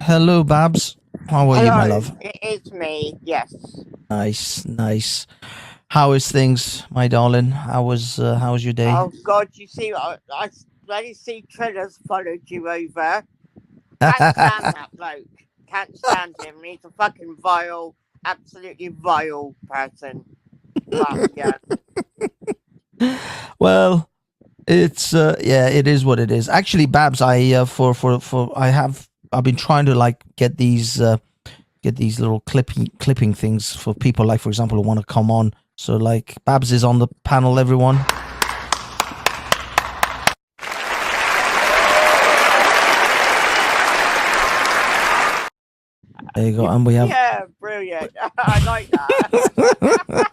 Hello, Babs. How are you, my Hello, love? it's me. Yes. Nice, nice. How is things, my darling? How was your day? Oh God, you see, I bloody see Trilla's followed you over. Can't stand that bloke. Can't stand him. He's a fucking vile, absolutely vile person. But yeah. Well, it's yeah, it is what it is. Actually, Babs, I for I've been trying to like get these little clipping things for people like, for example, who want to come on. So like Babs is on the panel, everyone. There you go, and we have Yeah, brilliant. I like that.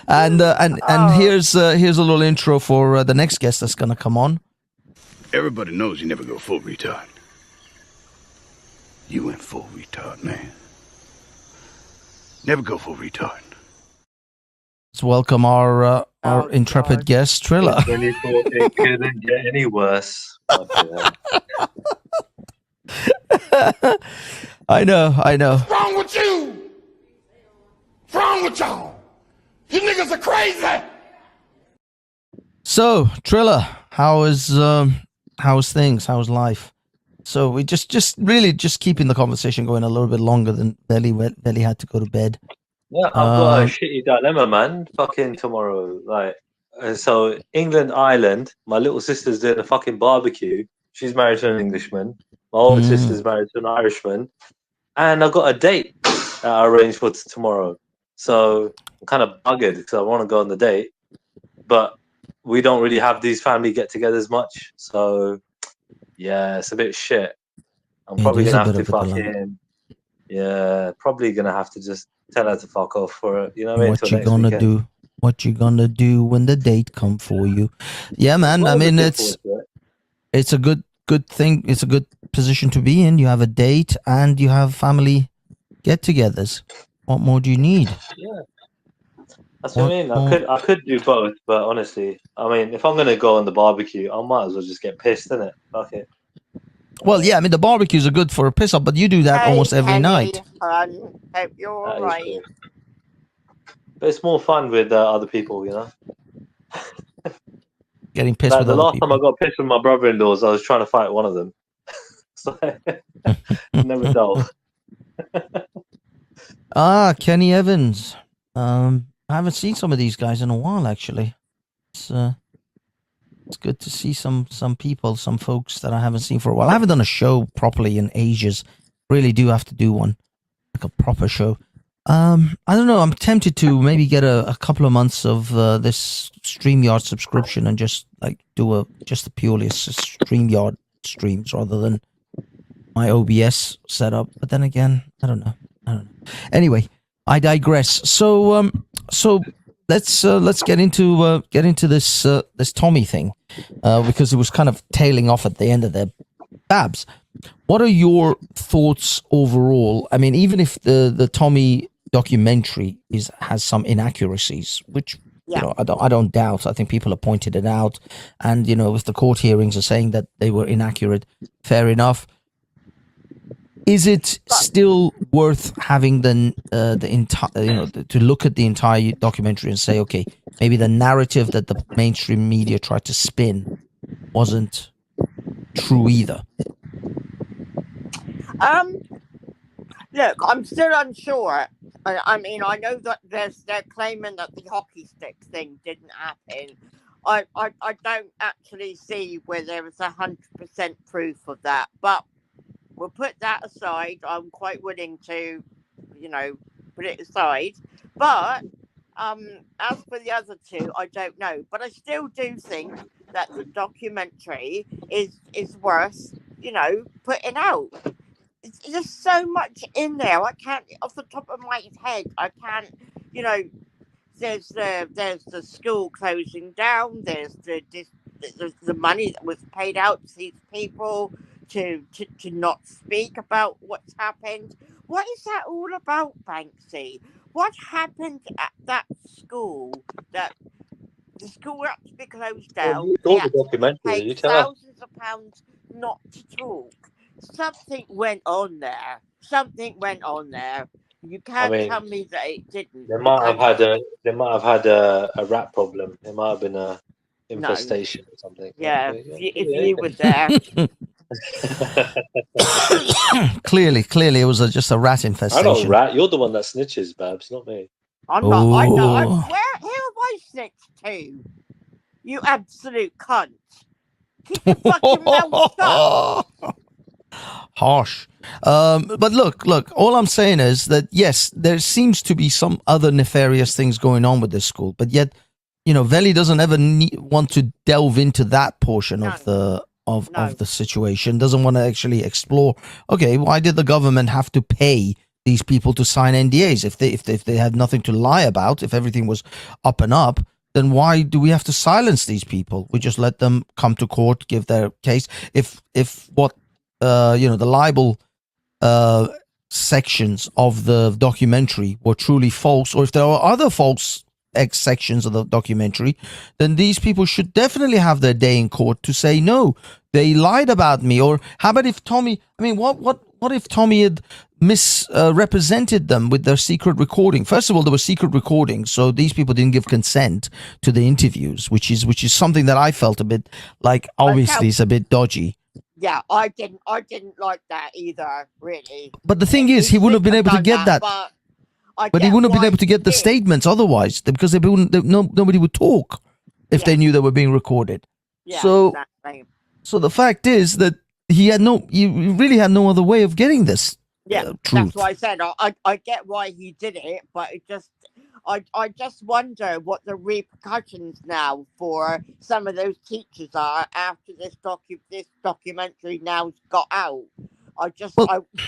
and Oh. here's a little intro for the next guest that's gonna come on. Everybody knows you never go full retard. You went full retard, man. Never go full retard. Let's welcome our Oh, intrepid God. guest, Trilla. When you thought it couldn't get any worse. Fucking hell. I know. What's wrong with you? What's wrong with y'all? You niggas are crazy. So, Trilla, how's things? How's life? So we just really just keeping the conversation going a little bit longer than Belly had to go to bed. Yeah, I've got a shitty dilemma, man. Fucking tomorrow. Like, so England, Ireland, my little sister's doing a fucking barbecue. She's married to an Englishman. My older sister's married to an Irishman. And I've got a date that I arranged for tomorrow. So I'm kind of buggered because I want to go on the date. But we don't really have these family get-togethers much. So, yeah, it's a bit shit. I'm probably going to have to fucking... Yeah, probably going to have to just tell her to fuck off for it. You know what I mean? What you gonna do? What you gonna do when the date come for you? Yeah, man. I mean, it's a good thing. It's a good position to be in. You have a date and you have family get-togethers. What more do you need? Yeah, that's what I mean. I could do both, but honestly, I mean, if I'm gonna go on the barbecue, I might as well just get pissed, innit? Fuck it. Well, yeah, I mean the barbecues are good for a piss up, but you do that almost every night. Hope you're all right. But it's more fun with other people, you know. Getting pissed with the other last people. time I got pissed with my brother-in-laws, I was trying to fight one of them. So never dull. Kenny Evans. I haven't seen some of these guys in a while, actually. It's good to see some people, some folks that I haven't seen for a while. I haven't done a show properly in ages. Really do have to do one, like a proper show. I don't know. I'm tempted to maybe get a couple of months of this StreamYard subscription and just like do just a purely StreamYard streams rather than my OBS setup. But then again, I don't know. Anyway, I digress. So let's get into this Tommy thing, because it was kind of tailing off at the end of the Babs. What are your thoughts overall? I mean, even if the Tommy documentary has some inaccuracies, which you know I don't doubt. I think people have pointed it out, and you know, if the court hearings are saying that they were inaccurate, fair enough. Is it still worth having the entire, to look at the entire documentary and say, okay, maybe the narrative that the mainstream media tried to spin wasn't true either? Look, I'm still unsure. I mean, I know that they're claiming that the hockey stick thing didn't happen. I don't actually see where there is 100% proof of that, but we'll put that aside. I'm quite willing to, put it aside. But as for the other two, I don't know. But I still do think that the documentary is worth, putting out. It's just so much in there. I can't, off the top of my head, I can't, there's the school closing down. There's the money that was paid out to these people to not speak about what's happened. What is that all about, Banksy? What happened at that school that the school had to be closed down? You saw the documentary, did you tell us? Thousands of pounds not to talk. something went on there. Something went on there. You can't tell me that it didn't. They might have had a rat problem. It might have been a infestation or something. Yeah, if you were there. Clearly, it was just a rat infestation. I know rat. You're the one that snitches, Babs, not me. I'm not. I know. Who have I snitched to? You absolute cunt. Keep your fucking mouth shut. Harsh. But look, all I'm saying is that, yes, there seems to be some other nefarious things going on with this school, but yet, Veli doesn't ever want to delve into that portion of the situation, doesn't want to actually explore, okay, why did the government have to pay these people to sign NDAs? If they had nothing to lie about, if everything was up and up, then why do we have to silence these people? We just let them come to court, give their case. If what the libel sections of the documentary were truly false, or if there are other false sections of the documentary, then these people should definitely have their day in court to say, no, they lied about me. Or how about if Tommy, what if Tommy had misrepresented them with their secret recording? First of all, there were secret recordings, so these people didn't give consent to the interviews, which is something that I felt a bit like, obviously it's a bit dodgy. Yeah, I didn't like that either, really. But the thing is, he wouldn't have been able to get that. But he wouldn't have been able to get the statements otherwise, because nobody would talk if they knew they were being recorded. Yeah, exactly. So the fact is that he really had no other way of getting this. Yeah, truth. That's why I said I get why he did it, but I just wonder what the repercussions now for some of those teachers are after this documentary now's got out.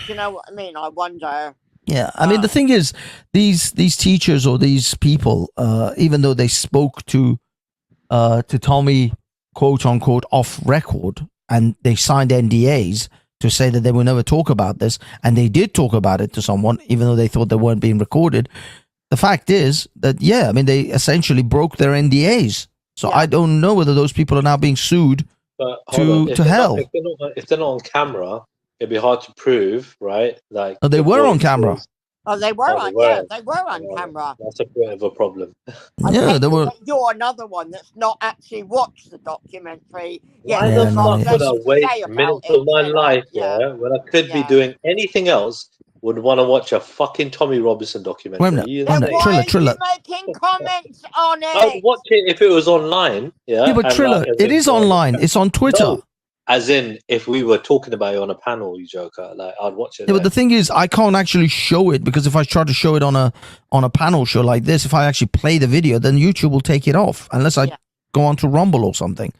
You know what I mean? I wonder. Yeah, I mean, the thing is, these teachers or these people, even though they spoke to Tommy, quote unquote, off record, and they signed NDAs to say that they will never talk about this, and they did talk about it to someone, even though they thought they weren't being recorded. The fact is that, they essentially broke their NDAs. So I don't know whether those people are now being sued to hell. If they're not on camera, it'd be hard to prove, right? Like, they were on camera. They were on camera. That's a bit of a problem. They were. You're another one that's not actually watched the documentary. Why the fuck would I waste minutes of my life, when I could be doing anything else? Would want to watch a fucking Tommy Robinson documentary. Wait a minute. Trilla. Making comments on it. I'd watch it if it was online. Yeah, but Trilla, it is online. It's on Twitter. No, as in, if we were talking about it on a panel, you joker, like I'd watch it. Yeah, but the thing is, I can't actually show it, because if I try to show it on a panel show like this, if I actually play the video, then YouTube will take it off unless I go on to Rumble or something.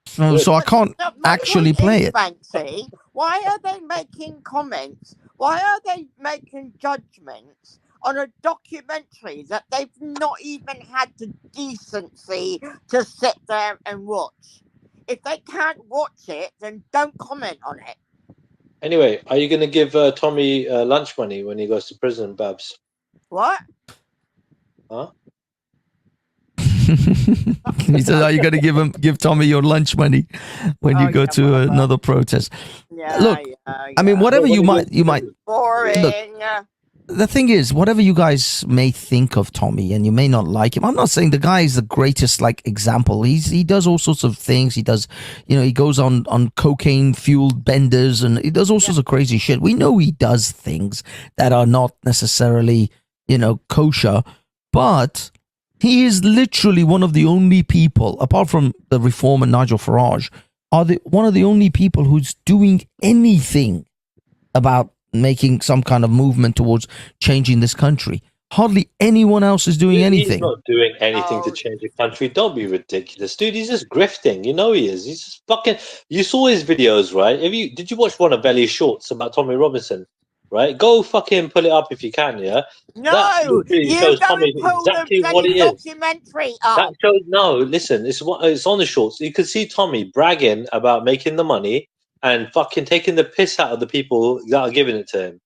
So I can't actually play it. Fancy. Why are they making comments? Why are they making judgments on a documentary that they've not even had the decency to sit there and watch? If they can't watch it, then don't comment on it. Anyway, are you going to give Tommy lunch money when he goes to prison, Babs? What? Huh? He said, "Are you going to give Tommy your lunch money when you go to another protest?" Yeah, look, I mean, whatever you might. Boring. Look, the thing is, whatever you guys may think of Tommy, and you may not like him, I'm not saying the guy is the greatest example. He does all sorts of things. He does, he goes on cocaine fueled benders, and he does all sorts of crazy shit. We know he does things that are not necessarily, kosher, but he is literally one of the only people, apart from the Reform and Nigel Farage, one of the only people who's doing anything about making some kind of movement towards changing this country. Hardly anyone else is doing anything. He's not doing anything to change the country. Don't be ridiculous, dude. He's just grifting. You know he is. He's just fucking. You saw his videos, right? Did you watch one of Veli's shorts about Tommy Robinson? Right, go fucking pull it up if you can. Yeah. No, you shows don't Tommy pull exactly the what he is. Documentary up. That shows listen. It's on the shorts. You can see Tommy bragging about making the money and fucking taking the piss out of the people that are giving it to him.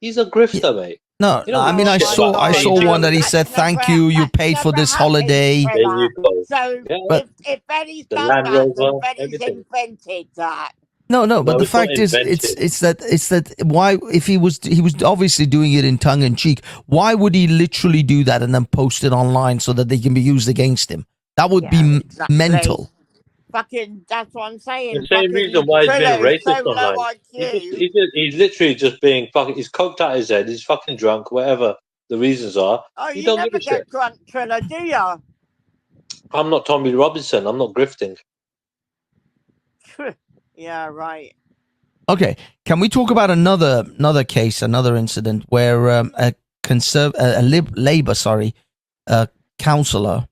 He's a grifter, mate. No, I mean, I saw one that he said, "Thank you, you paid for this holiday." There you go. So but if Benny's done that, then Benny's invented that. No, but No, the it's not fact is, invented. it's that why if he was obviously doing it in tongue in cheek, why would he literally do that and then post it online so that they can be used against him? That would be exactly. mental. Fucking, that's what I'm saying. The same reason Fucking why he's being Trilla is so racist low online. IQ. He's literally just being fucking. He's coked out his head. He's fucking drunk. Whatever the reasons are, Oh, he you don't give never a shit. get drunk, Trilla, do you? I'm not Tommy Robinson. I'm not grifting. Yeah, right. Okay, can we talk about another case, another incident where a Labour councillor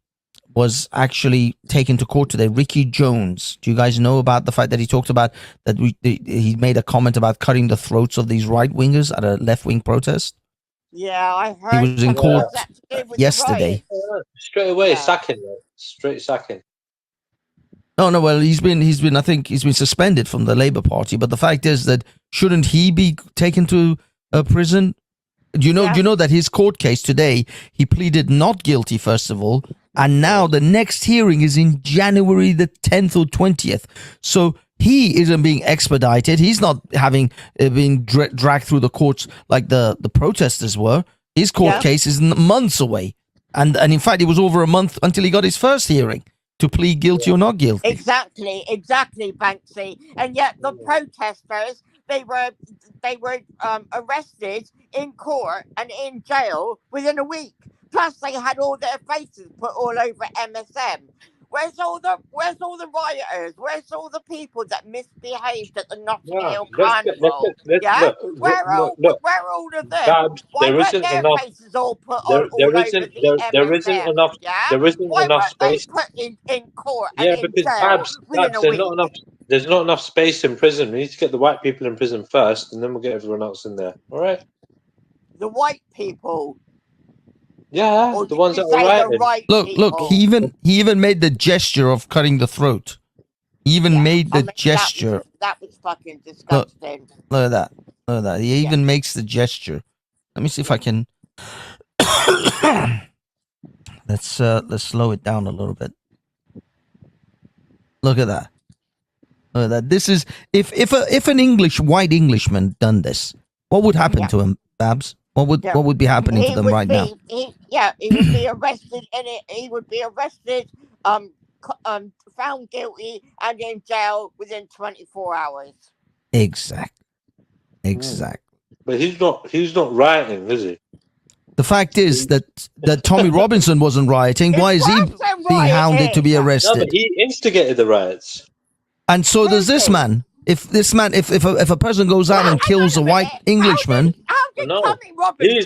was actually taken to court today. Ricky Jones. Do you guys know about the fact that he talked about that he made a comment about cutting the throats of these right wingers at a left wing protest? Yeah, I heard. He was in court What's that to do with the yesterday. riots? Straight away, Yeah. sacking. Mate. Straight sacking. No. Well, he's been. I think he's been suspended from the Labour Party. But the fact is that shouldn't he be taken to prison? Do you know that his court case today? He pleaded not guilty first of all, and now the next hearing is in January the 10th or 20th. So he isn't being expedited. He's not having been dragged through the courts like the protesters were. His court case is months away, and in fact, it was over a month until he got his first hearing to plead guilty or not guilty. Exactly, Banksy. And yet the protesters, they were arrested in court and in jail within a week. Plus, they had all their faces put all over MSM. Where's all the rioters? Where's all the people that misbehaved at the Notting Hill Carnival? Where are all of them? Babs, Why there weren't isn't their enough. faces all put There all over isn't. the There isn't MSM? enough. Yeah? There isn't Why enough weren't they space. put in court Yeah, and in because jail within a there's week? not enough. There's not enough space in prison. We need to get the white people in prison first, and then we'll get everyone else in there. All right? The white people. Yeah, Or the did ones you that are say the rioting. right Look! people? He even made the gesture of cutting the throat. He even made the gesture. That was fucking disgusting. Look at that. He even makes the gesture. Let me see if I can. Let's slow it down a little bit. Look at that. Look at that. This is if an white Englishman done this, what would happen to him, Babs? What would be happening to them right now? He would be arrested, and he would be arrested, found guilty, and in jail within 24 hours. Exactly. But he's not rioting, is he? The fact is that Tommy Robinson wasn't rioting. Why is he being hounded to be arrested? No, but he instigated the riots. And so does this man. If a person goes out and kills a white Englishman, Tommy Robinson, he's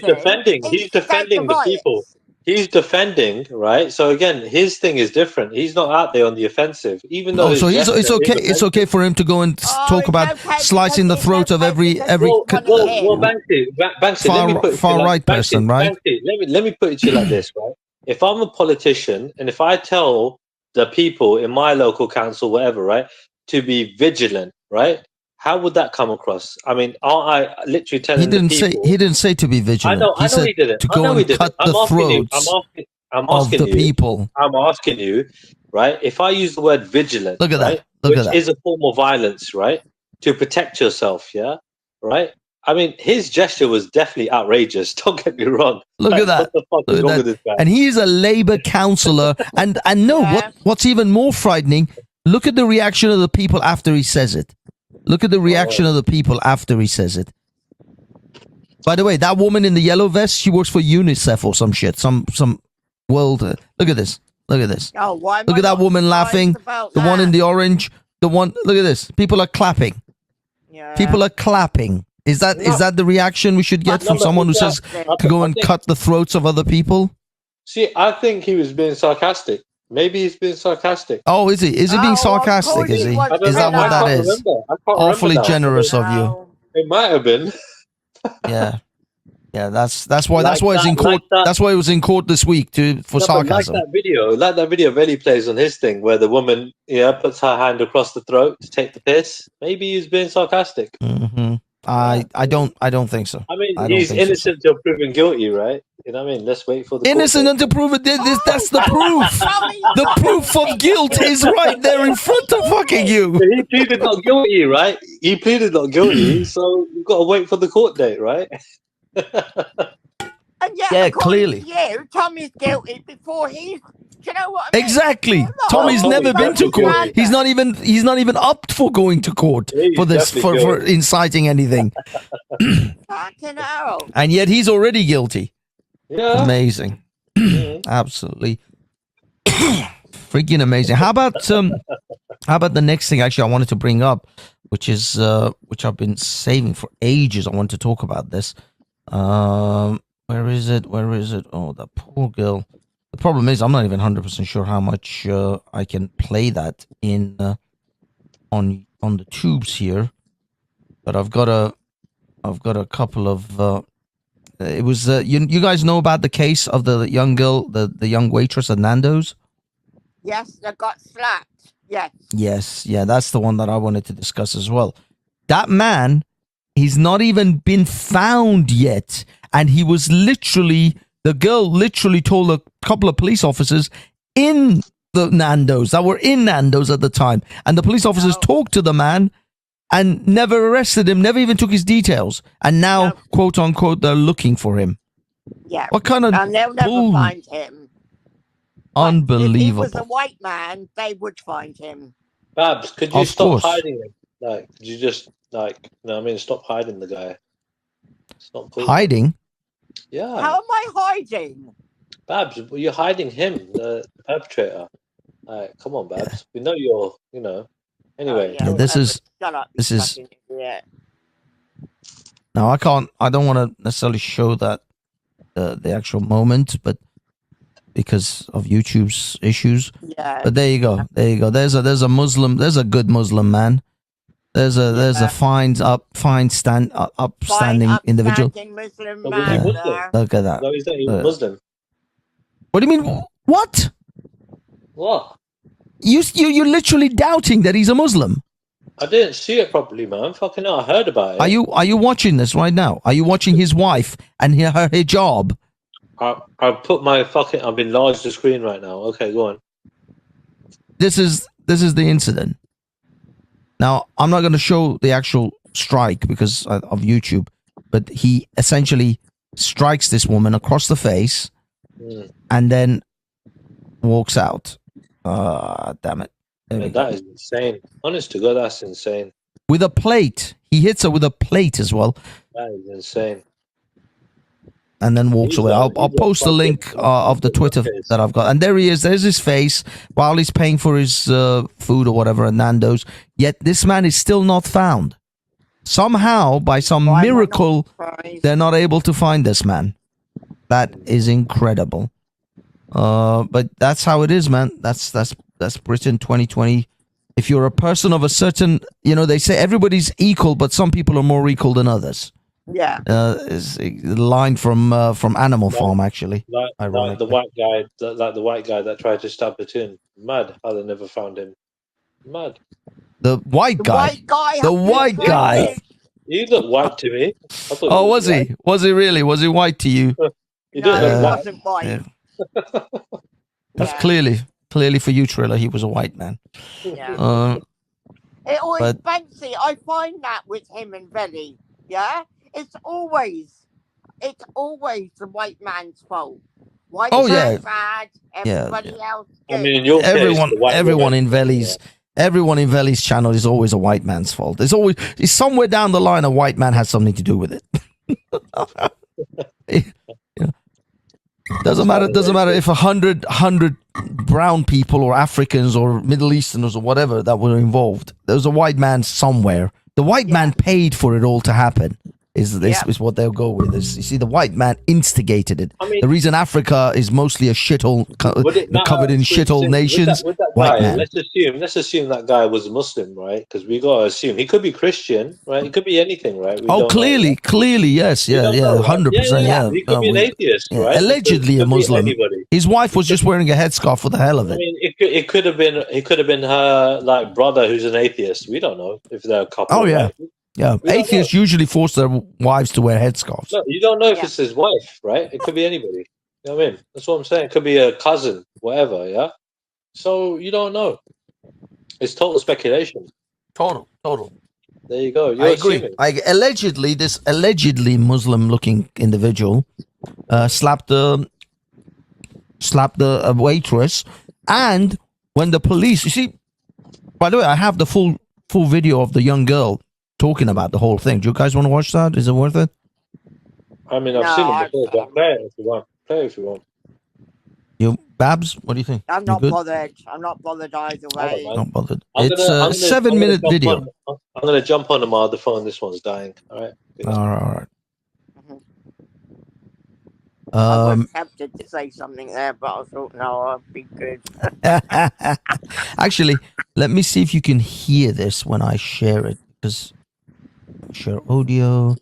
defending the people. He's defending, right? So again, his thing is different. He's not out there on the offensive, even though. So it's okay. It's okay for him to go and talk about slicing the throat of every Well, Banksy, let me put it far right person, right? Banksy, let me put it to you like this, right? If I'm a politician and if I tell the people in my local council, whatever, right, to be vigilant, right? How would that come across? I mean, aren't I literally telling he didn't the people? He didn't say to be vigilant. I know he didn't. To go and cut the throats of the people. I'm asking you, right? If I use the word vigilant, look at right, that. Which is a form of violence, right? To protect yourself, yeah, right? I mean, his gesture was definitely outrageous. Don't get me wrong. Look at that. What the fuck is wrong with this guy? And he is a Labour councillor. and no, what's even more frightening? Look at the reaction of the people after he says it. Look at the reaction of the people after he says it. By the way, that woman in the yellow vest, she works for UNICEF or some shit. Some world. Look at this. Look at this. Oh, why look at that woman laughing. The one in the orange. The one. Look at this. People are clapping. Yeah. People are clapping. Is that the reaction we should get from someone who says to go and cut the throats of other people? See, I think he was being sarcastic. Maybe he's being sarcastic. Oh, is he? Is he being sarcastic? Is he? Is that what that is? Awfully generous of you. It might have been. Yeah. That's why he's in court. That's why he was in court this week for sarcasm. Like that video really plays on his thing where the woman puts her hand across the throat to take the piss. Maybe he's being sarcastic. Mm-hmm. I don't think so. I mean, he's innocent till proven guilty, right? You know what I mean? Let's wait for the Innocent court until proven that's the proof. The proof of guilt is right there in front of fucking you. date. He pleaded not guilty, right? He pleaded not guilty, so you've got to wait for the court date, right? And yet, Yeah, according clearly. to you, Tommy's guilty before he's. Do you know what I mean? Exactly. Look, Tommy's Tommy never been to definitely court. guilty. He's not even up for going to court Yeah, he's for this definitely for guilty. inciting anything. Fucking hell. And yet he's already guilty. Yeah. Amazing. Mhm. Absolutely. Freaking amazing. How about the next thing actually I wanted to bring up, which is which I've been saving for ages. I want to talk about this. Where is it? Oh, that poor girl. The problem is I'm not even 100% sure how much I can play that in on the tubes here. But I've got a couple of it was you guys know about the case of the young girl, the young waitress at Nando's? Yes, they got slapped. Yes. Yes, yeah, that's the one that I wanted to discuss as well. That man, he's not even been found yet, and he was the girl literally told a couple of police officers in the Nando's that were in Nando's at the time, and the police officers talked to the man and never arrested him, never even took his details, and now, quote unquote, they're looking for him. Yeah. What kind of And they'll never bull? find him. Unbelievable. If he was a white man, they would find him. Babs, could you Of stop course. hiding him? Like, could you just you know what I mean? Stop hiding the guy. It's not cool. Hiding? Yeah. How am I hiding? Babs, you're hiding him, the perpetrator. Like, come on, Babs. We know you're, you know. Anyway. Yeah, this is- Shut up, this you is- fucking idiot. Now I don't want to necessarily show that the actual moment, but because of YouTube's issues. Yeah. But there you go. There's a Muslim. There's a good Muslim man. There's a upstanding individual. Upstanding Muslim But man was he there. Look at that. No, he's not even Muslim. What do you mean? What? What? You're literally doubting that he's a Muslim. I didn't see it properly, man. Fucking hell, I heard about it. Are you watching this right now? Are you watching his wife and her hijab? I've put my fucking. I've enlarged the screen right now. Okay, go on. This is the incident. Now, I'm not going to show the actual strike because of YouTube, but he essentially strikes this woman across the face and then walks out. Damn it. There we Man, go. that is insane. Honest to God, that's insane. With a plate. He hits her with a plate as well That is insane. and then walks He's away. a- I'll he's a post the fucking- link of the Twitter fuckface. that I've got. And there he is. There's his face while he's paying for his food or whatever at Nando's. Yet this man is still not found. Somehow, by some Why am I not miracle, surprised? they're not able to find this man. That is incredible. But that's how it is, man. That's Britain 2020. If you're a person of a certain, they say everybody's equal, but some people are more equal than others. Yeah. Is a line from Animal Farm, actually. Like the Ironically. white guy, the white guy that tried to stab the tin. Mad how they never found him. Mad. The white The guy. white guy. The white guy. He looked white to me. I thought Oh, he was white. he? Was he really? Was he white to you? He No, didn't he look white. wasn't white. Yeah. Yeah. Clearly for you, Trilla, he was a white man. Yeah. It always, But- Banksy, I find that with him and Velly, yeah? It's always the white man's fault. White Oh, man's yeah. bad, everybody else I good. mean, in your case, Everyone the white everyone woman- in Veli's channel is always a white man's fault. It's somewhere down the line a white man has something to do with it. Doesn't matter if 100 brown people or Africans or Middle Easterners or whatever that were involved. There's a white man somewhere. The white man paid for it all to happen. Is what they'll go with. You see, the white man instigated it. I mean- the reason Africa is mostly a shithole Would it matter- covered in shithole with nations. With that white guy, man. let's assume that guy was Muslim, right? Because we gotta assume he could be Christian, right? He could be anything, right? We Oh, don't know, clearly, right? clearly, yes, We yeah, don't know, right? 100%, yeah. He could be an atheist, yeah. right? Allegedly He a could be Muslim. anybody. His wife was just wearing a headscarf for the hell of I it. mean, it could have been her like brother who's an atheist. We don't know if they're a couple. Oh, yeah. right? Yeah, We don't know. atheists usually force their wives to wear headscarves. No, you don't know if Yeah. it's his wife, right? It could be anybody. You know what I mean? That's what I'm saying. It could be a cousin, whatever, yeah? So you don't know. It's total speculation. Total. There you go. I You're agree. assuming. Allegedly, this allegedly Muslim-looking individual slapped the waitress, and when the police, you see, by the way, I have the full video of the young girl talking about the whole thing. Do you guys want to watch that? Is it worth it? I mean, No, I've seen it before, but play it if you want. Play it if you want. You, Babs, what do you think? I'm You not good? bothered. I'm not bothered either I don't way. mind. Not bothered. I'm It's gonna, a I'm gonna, I'm 7-minute gonna jump video. on. I'm gonna jump on my other phone. This one's dying. All right. All right. Mhm. I was Um, tempted to say something there, but I thought, no, I'll be good. actually, let me see if you can hear this when I share it. Because share audio.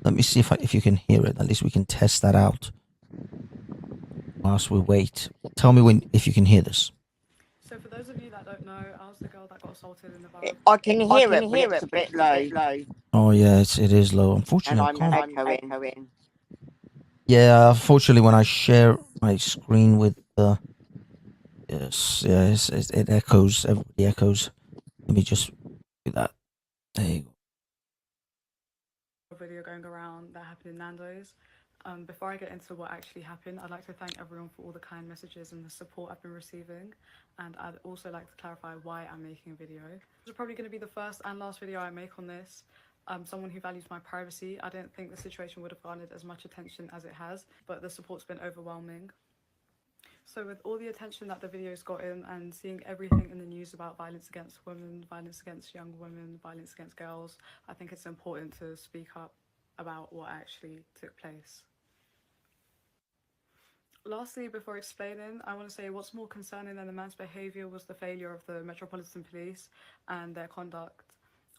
Let me see if you can hear it. At least we can test that out whilst we wait. Tell me if you can hear this. So for those of you that don't know, I was the girl that got assaulted in the borough. I can hear it, but it's a bit low, Oh yeah, it is low. and Unfortunately, I I'm can't. echoing. Yeah, unfortunately, when I share my screen with the it echoes. Everybody echoes. Let me just do that. There you go. Video going around that happened in Nando's. Before I get into what actually happened, I'd like to thank everyone for all the kind messages and the support I've been receiving. And I'd also like to clarify why I'm making a video. This is probably going to be the first and last video I make on this. I'm someone who values my privacy. I don't think the situation would have garnered as much attention as it has, but the support's been overwhelming. So with all the attention that the video's gotten and seeing everything in the news about violence against women, violence against young women, violence against girls, I think it's important to speak up about what actually took place. Lastly, before explaining, I want to say what's more concerning than the man's behaviour was the failure of the Metropolitan Police and their conduct.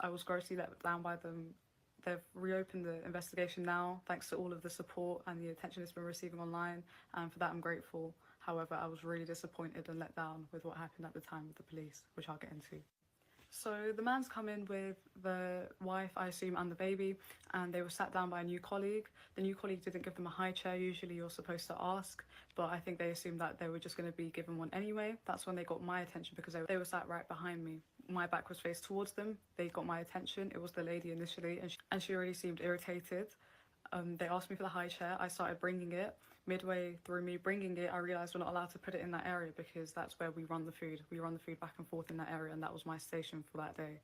I was grossly let down by them. They've reopened the investigation now, thanks to all of the support and the attention it's been receiving online, and for that I'm grateful. However, I was really disappointed and let down with what happened at the time with the police, which I'll get into. So the man's come in with the wife, I assume, and the baby, and they were sat down by a new colleague. The new colleague didn't give them a high chair. Usually you're supposed to ask, but I think they assumed that they were just going to be given one anyway. That's when they got my attention because they were sat right behind me. My back was faced towards them. They got my attention. It was the lady initially, and she already seemed irritated. They asked me for the high chair. I started bringing it. Midway through me bringing it, I realised we're not allowed to put it in that area because that's where we run the food. We run the food back and forth in that area, and that was my station for that day.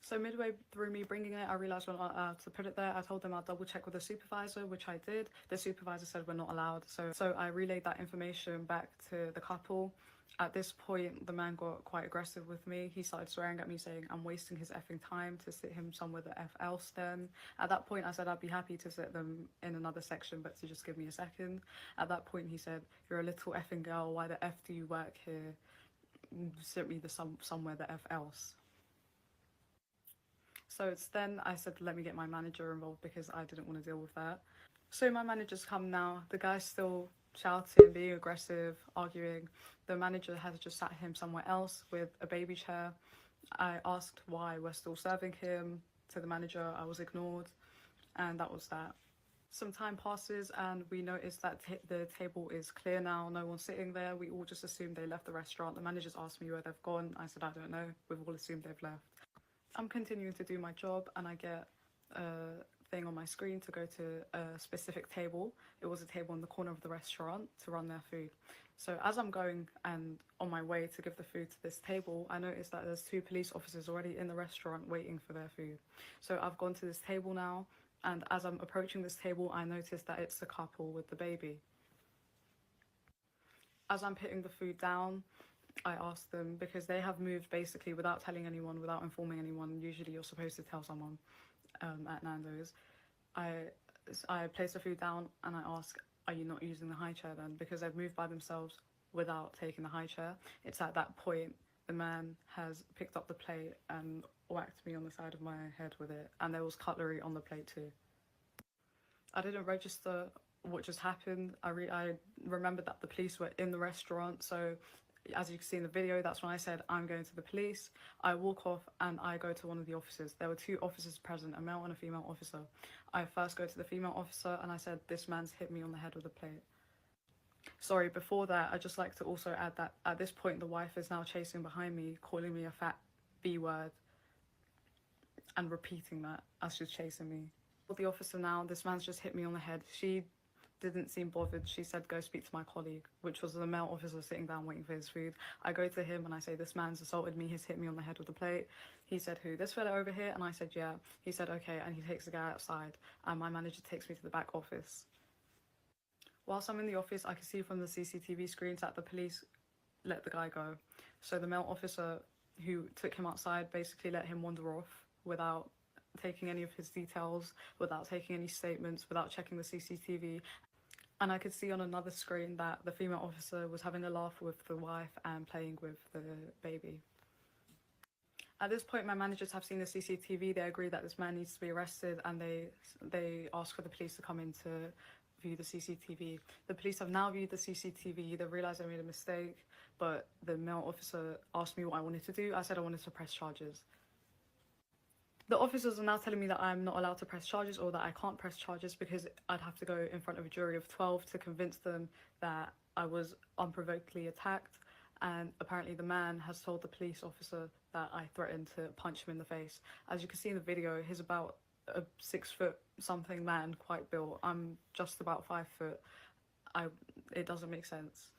So midway through me bringing it, I realised we're not allowed to put it there. I told them I'll double check with the supervisor, which I did. The supervisor said we're not allowed. So I relayed that information back to the couple. At this point, the man got quite aggressive with me. He started swearing at me, saying I'm wasting his effing time to sit him somewhere the F else then. At that point, I said I'd be happy to sit them in another section, but to just give me a second. At that point, he said, you're a little effing girl. Why the F do you work here? Sit me somewhere the F else. So it's then I said, let me get my manager involved because I didn't want to deal with that. So my manager's come now. The guy's still shouting, being aggressive, arguing. The manager has just sat him somewhere else with a baby chair. I asked why we're still serving him to the manager. I was ignored, and that was that. Some time passes and we notice that the table is clear now. No one's sitting there. We all just assumed they left the restaurant. The manager's asked me where they've gone. I said, I don't know. We've all assumed they've left. I'm continuing to do my job and I get a thing on my screen to go to a specific table. It was a table in the corner of the restaurant to run their food. So as I'm going and on my way to give the food to this table, I noticed that there's 2 police officers already in the restaurant waiting for their food. So I've gone to this table now, and as I'm approaching this table, I notice that it's the couple with the baby. As I'm putting the food down, I asked them because they have moved basically without telling anyone, without informing anyone. Usually you're supposed to tell someone at Nando's. I place the food down and I ask, are you not using the high chair then? Because they've moved by themselves without taking the high chair. It's at that point the man has picked up the plate and whacked me on the side of my head with it, and there was cutlery on the plate too. I didn't register what just happened. I remembered that the police were in the restaurant, so As you can see in the video, that's when I said, I'm going to the police. I walk off and I go to one of the officers. There were 2 officers present, a male and a female officer. I first go to the female officer and I said, this man's hit me on the head with a plate. Sorry, before that, I'd just like to also add that at this point, the wife is now chasing behind me, calling me a fat B word and repeating that as she's chasing me. With the officer now, this man's just hit me on the head. She didn't seem bothered. She said, go speak to my colleague, which was the male officer sitting down waiting for his food. I go to him and I say, this man's assaulted me. He's hit me on the head with a plate. He said, who? This fella over here? And I said, yeah. He said, okay. And he takes the guy outside. And my manager takes me to the back office. Whilst I'm in the office, I can see from the CCTV screens that the police let the guy go. So the male officer who took him outside basically let him wander off without taking any of his details, without taking any statements, without checking the CCTV. And I could see on another screen that the female officer was having a laugh with the wife and playing with the baby. At this point, my managers have seen the CCTV. They agree that this man needs to be arrested, and they ask for the police to come in to view the CCTV. The police have now viewed the CCTV. They realised they made a mistake, but the male officer asked me what I wanted to do. I said I wanted to press charges. The officers are now telling me that I'm not allowed to press charges, or that I can't press charges because I'd have to go in front of a jury of 12 to convince them that I was unprovokedly attacked. And apparently the man has told the police officer that I threatened to punch him in the face. As you can see in the video, he's about a 6 foot something man, quite built. I'm just about 5 foot. It doesn't make sense.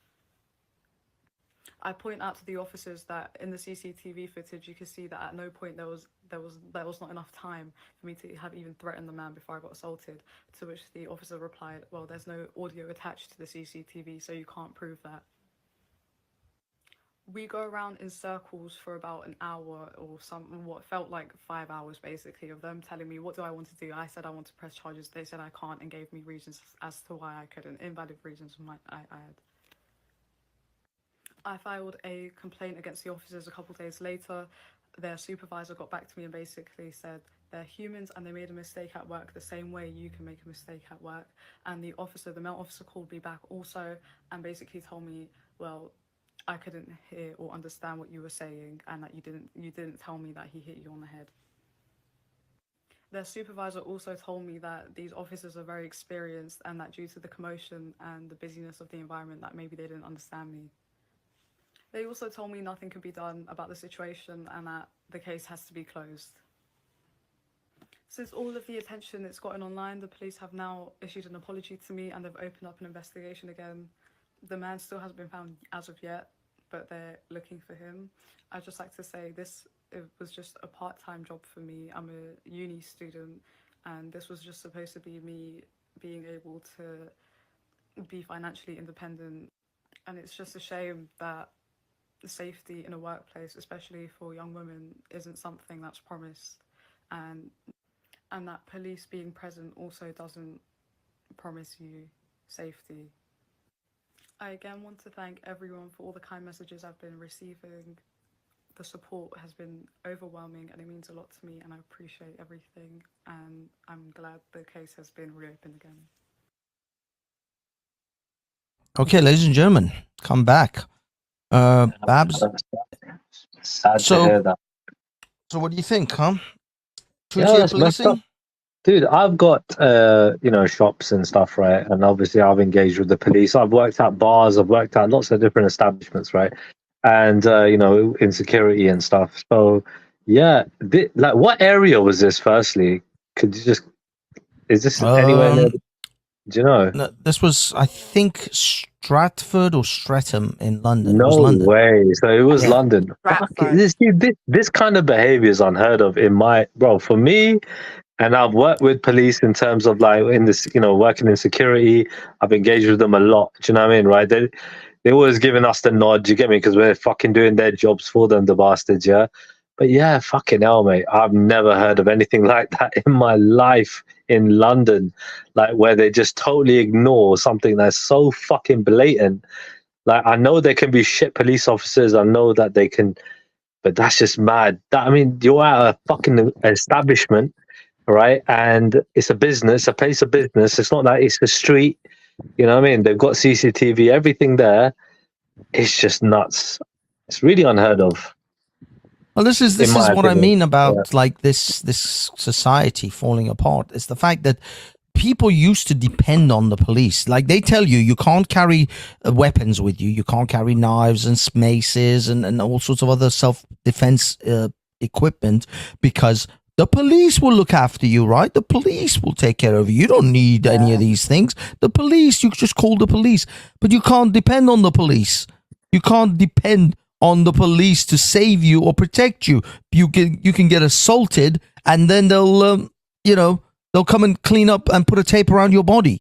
I point out to the officers that in the CCTV footage, you can see that at no point there was not enough time for me to have even threatened the man before I got assaulted. To which the officer replied, well, there's no audio attached to the CCTV, so you can't prove that. We go around in circles for about an hour, or what felt like 5 hours basically, of them telling me, what do I want to do? I said I want to press charges. They said I can't, and gave me reasons as to why I couldn't, invalid reasons I had. I filed a complaint against the officers a couple of days later. Their supervisor got back to me and basically said they're humans and they made a mistake at work the same way you can make a mistake at work. And the male officer called me back also and basically told me, well, I couldn't hear or understand what you were saying, and that you didn't tell me that he hit you on the head. Their supervisor also told me that these officers are very experienced, and that due to the commotion and the busyness of the environment, that maybe they didn't understand me. They also told me nothing could be done about the situation and that the case has to be closed. Since all of the attention it's gotten online, the police have now issued an apology to me and they've opened up an investigation again. The man still hasn't been found as of yet, but they're looking for him. I'd just like to say it was just a part-time job for me. I'm a uni student, and this was just supposed to be me being able to be financially independent. And it's just a shame that safety in a workplace, especially for young women, isn't something that's promised, and that police being present also doesn't promise you safety. I again want to thank everyone for all the kind messages I've been receiving. The support has been overwhelming and it means a lot to me, and I appreciate everything, and I'm glad the case has been reopened again. Okay, ladies and gentlemen, come back. Babs, Sad to hear that. so what do you think, huh? Yeah, it's messed up. Dude, I've got shops and stuff, right? And obviously I've engaged with the police. I've worked at bars, I've worked at lots of different establishments, right? And in security and stuff. So yeah, what area was this firstly? Is this anywhere near, do you know? No, this was, I think, Stratford or Streatham in London. No it was London. way. So it was London. Stratford. This kind of behavior is unheard of for me. And I've worked with police in terms of in this, working in security. I've engaged with them a lot. Do you know what I mean? Right? They always giving us the nod. Do you get me? Because we're fucking doing their jobs for them, the bastards. Yeah. But yeah, fucking hell, mate. I've never heard of anything like that in my life in London, where they just totally ignore something that's so fucking blatant. I know there can be shit police officers. I know that they can, but that's just mad. You're at a fucking establishment, right? And it's a business, a place of business. It's not like it's a street. You know what I mean? They've got CCTV, everything there. It's just nuts. It's really unheard of. Well, this is In my what I opinion. mean about like this society falling apart. It's the fact that people used to depend on the police. Like they tell you can't carry weapons with you. You can't carry knives and maces and all sorts of other self-defense equipment because the police will look after you, right? The police will take care of you. You don't need any of these things. The police, you just call the police. But you can't depend on the police. You can't depend on the police to save you or protect you. You can get assaulted and then they'll they'll come and clean up and put a tape around your body.